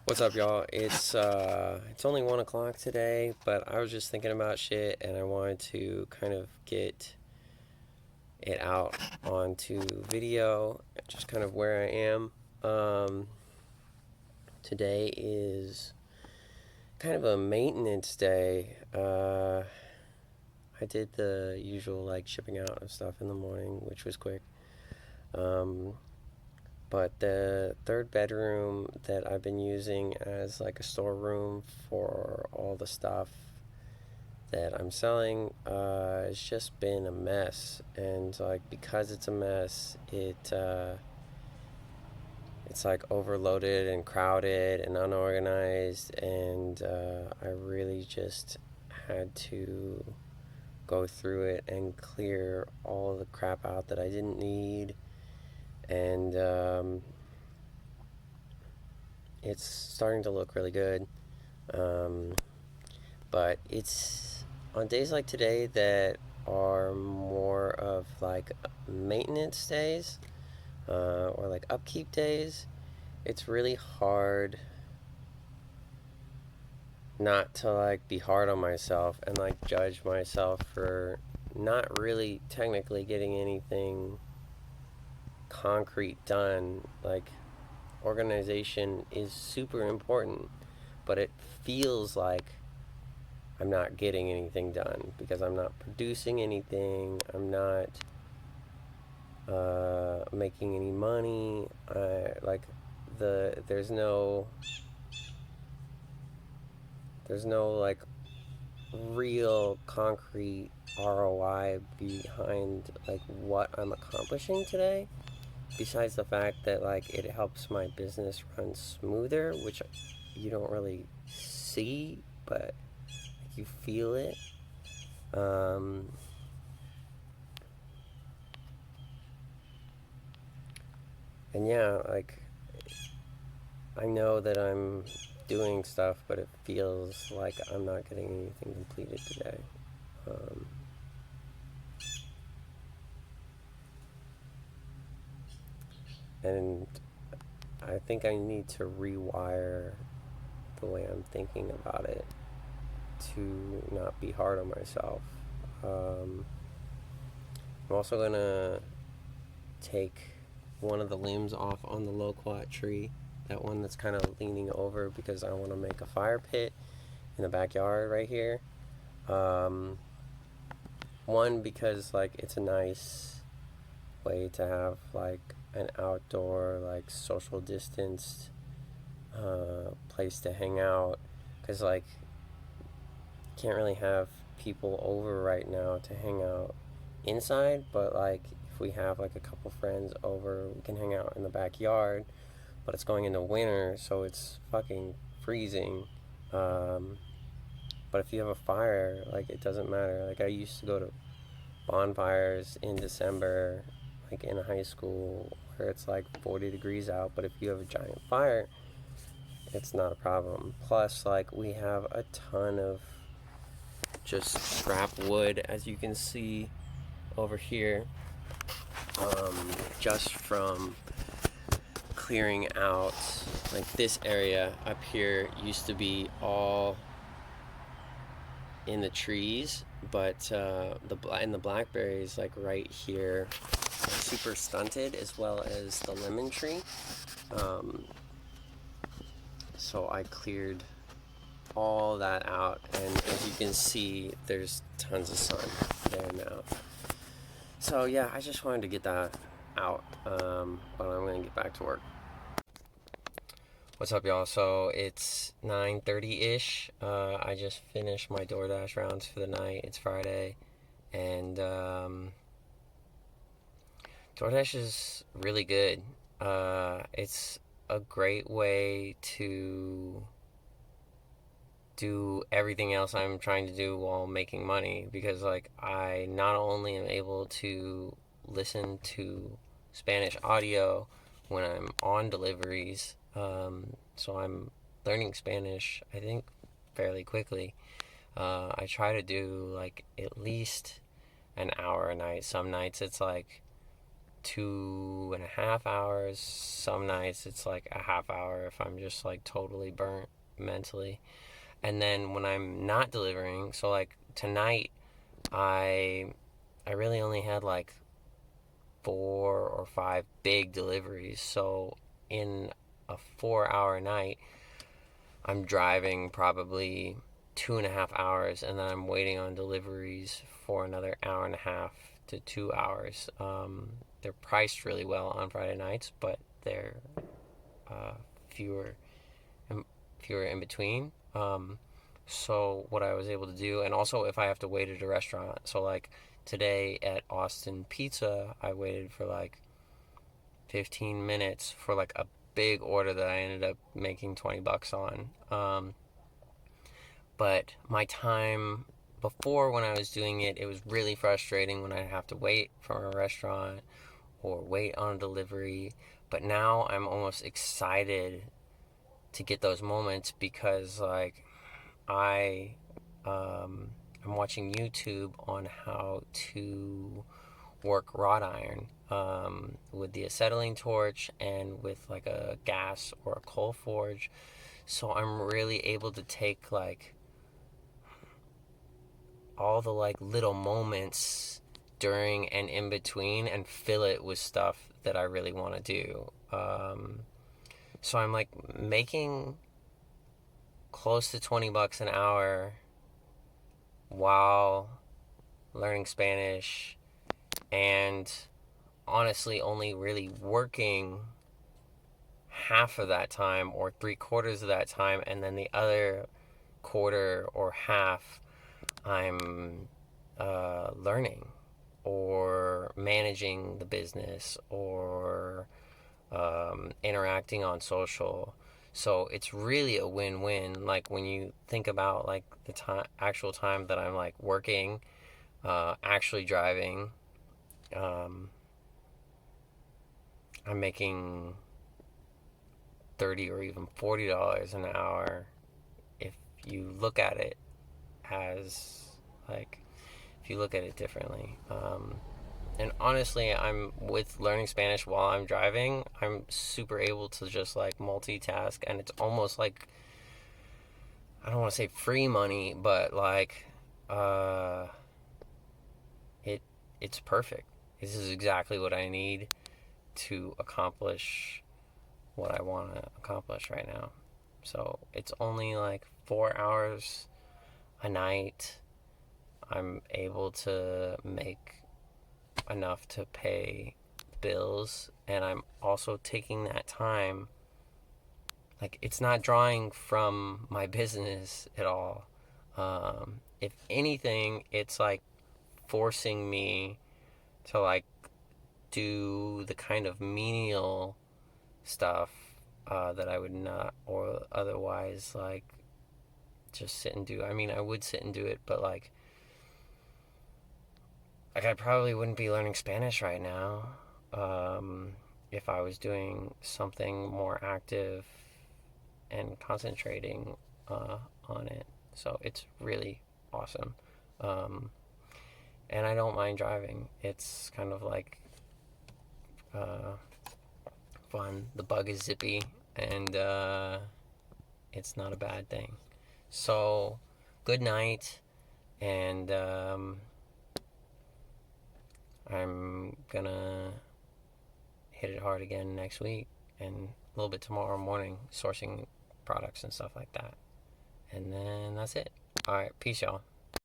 What's up, y'all? It's only 1 o'clock today, but I was just thinking about shit, and I wanted to kind of get it out onto video, just kind of where I am. Um, Today is kind of a maintenance day. I did the usual like shipping out of stuff in the morning, which was quick. Um, But the third bedroom that I've been using as like a storeroom for all the stuff that I'm selling, it's just been a mess. And like because it's a mess, it's like overloaded and crowded and unorganized, and I really just had to go through it and clear all the crap out that I didn't need. And it's starting to look really good. Um, but it's on days like today that are more of like maintenance days, or like upkeep days. It's really hard not to like be hard on myself and like judge myself for not really technically getting anything concrete done. Like, organization is super important, but it feels like I'm not getting anything done because I'm not producing anything. I'm not making any money. Like there's no like real concrete ROI behind like what I'm accomplishing today. Besides the fact that like it helps my business run smoother, which you don't really see, but you feel it. Um, and yeah, like I know that I'm doing stuff, but it feels like I'm not getting anything completed today. Um, and I think I need to rewire the way I'm thinking about it to not be hard on myself. Um, I'm also gonna take one of the limbs off on the loquat tree, that one that's kind of leaning over, because I want to make a fire pit in the backyard right here. Um, One, because like it's a nice way to have like an outdoor, like social distanced place to hang out, because like can't really have people over right now to hang out inside, but like if we have like a couple friends over, we can hang out in the backyard. But it's going into winter, so it's fucking freezing. um, but if you have a fire, like it doesn't matter. Like I used to go to bonfires in December, like in high school, where it's like 40 degrees out, but if you have a giant fire, it's not a problem. Plus, like, we have a ton of just scrap wood, as you can see over here, just from clearing out. Like, this area up here used to be all in the trees, but the blackberries, like right here, are super stunted, as well as the lemon tree. Um, so I cleared all that out, and as you can see, there's tons of sun there now. So yeah, I just wanted to get that out, but I'm gonna get back to work. What's up, y'all? So it's 9:30-ish. I just finished my DoorDash rounds for the night. It's Friday, and DoorDash is really good. It's a great way to do everything else I'm trying to do while making money, because like I not only am able to listen to Spanish audio when I'm on deliveries, so I'm learning Spanish, I think, fairly quickly. I try to do like at least an hour a night. Some nights it's like 2.5 hours. Some nights it's like a half hour if I'm just like totally burnt mentally. And then when I'm not delivering, so like tonight, I I really only had like 4 or 5 big deliveries. So in a 4 hour night, I'm driving probably 2.5 hours, and then I'm waiting on deliveries for another hour and a half to 2 hours. They're priced really well on Friday nights, but they're uh, fewer and fewer in between. So what I was able to do, and also if I have to wait at a restaurant, so like today at Austin Pizza, I waited for like 15 minutes for like a big order that I ended up making $20 on. But my time before, when I was doing it, it was really frustrating when I have to wait for a restaurant or wait on a delivery. But now I'm almost excited to get those moments because like I I'm watching YouTube on how to work wrought iron with the acetylene torch and with like a gas or a coal forge. So I'm really able to take like all the like little moments during and in between and fill it with stuff that I really want to do. So I'm like making close to $20 an hour while learning Spanish, and honestly only really working half of that time or 3/4 of that time, and then the other quarter or half I'm learning or managing the business or interacting on social. So it's really a win-win. Like when you think about like the actual time that I'm like working, actually driving, um, I'm making 30 or even $40 an hour if you look at it as like if you look at it differently. And honestly, I'm with learning Spanish while I'm driving, I'm super able to just like multitask, and it's almost like, I don't want to say free money, but like uh it it's perfect. This is exactly what I need to accomplish what I want to accomplish right now. So it's only like 4 hours a night. I'm able to make enough to pay bills, and I'm also taking that time, like it's not drawing from my business at all. If anything, it's like forcing me to like do the kind of menial stuff that I would not or otherwise like just sit and do. I mean, I would sit and do it, but like I probably wouldn't be learning Spanish right now if I was doing something more active and concentrating on it. So it's really awesome. Um, and I don't mind driving. It's kind of like uh, fun. The bug is zippy, and it's not a bad thing. So, good night, and I'm gonna hit it hard again next week and a little bit tomorrow morning, sourcing products and stuff like that. And then that's it. All right, peace, y'all.